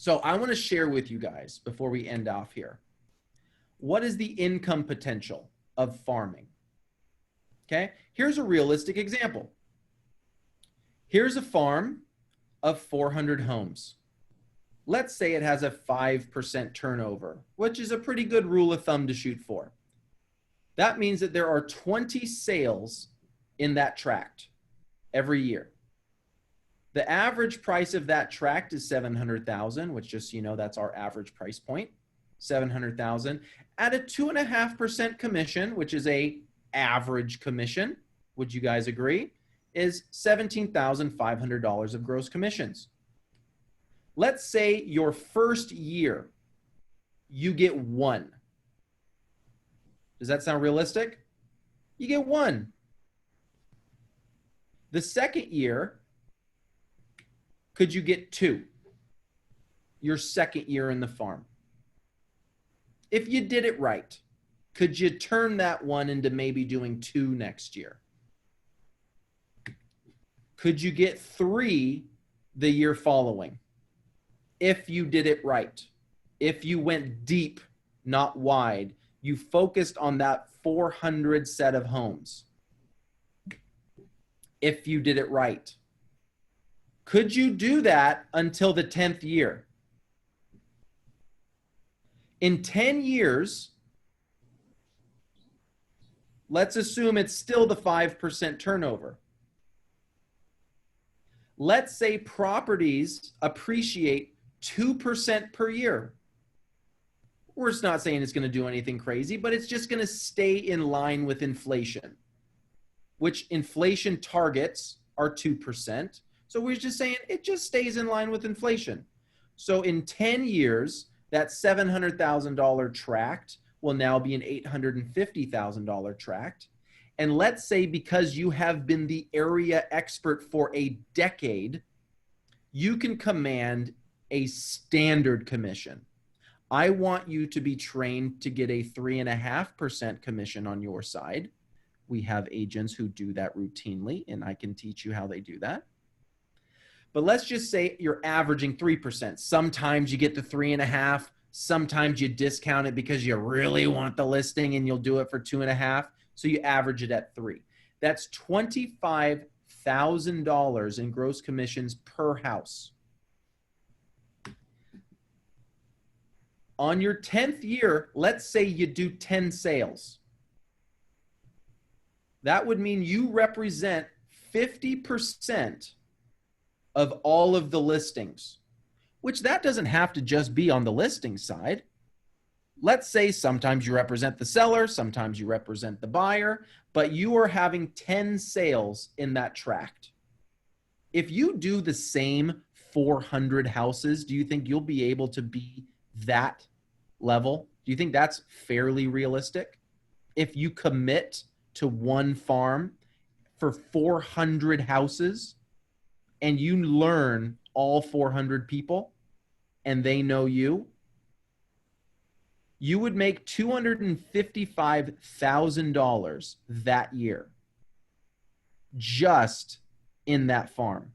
So I want to share with you guys before we end off here. What is the income potential of farming? Okay, here's a realistic example. Here's a farm of 400 homes. Let's say it has a 5% turnover, which is a pretty good rule of thumb to shoot for. That means that there are 20 sales in that tract every year. The average price of that tract is $700,000, which just, you know, that's our average price point, $700,000 at a 2.5% commission, which is a average commission. Would you guys agree? Is $17,500 of gross commissions. Let's say your first year, you get 1. Does that sound realistic? You get 1. The second year, could you get 2? Your second year in the farm. If you did it right, could you turn that 1 into maybe doing 2 next year? Could you get 3 the year following? If you did it right, if you went deep, not wide, you focused on that 400 set of homes. If you did it right, could you do that until the 10th year? In 10 years, let's assume it's still the 5% turnover. Let's say properties appreciate 2% per year. We're just not saying it's going to do anything crazy, but it's just going to stay in line with inflation, which inflation targets are 2%. So we're just saying it just stays in line with inflation. So in 10 years, that $700,000 tract will now be an $850,000 tract. And let's say because you have been the area expert for a decade, you can command a standard commission. I want you to be trained to get a 3.5% commission on your side. We have agents who do that routinely, and I can teach you how they do that. But let's just say you're averaging 3%. Sometimes you get the 3.5. Sometimes you discount it because you really want the listing and you'll do it for 2.5. So you average it at 3. That's $25,000 in gross commissions per house. On your 10th year, let's say you do 10 sales. That would mean you represent 50% of all of the listings, which that doesn't have to just be on the listing side. Let's say sometimes you represent the seller, sometimes you represent the buyer, but you are having 10 sales in that tract. If you do the same 400 houses, do you think you'll be able to be that level? Do you think that's fairly realistic? If you commit to one farm for 400 houses and you learn all 400 people and they know you, you would make $255,000 that year just in that farm.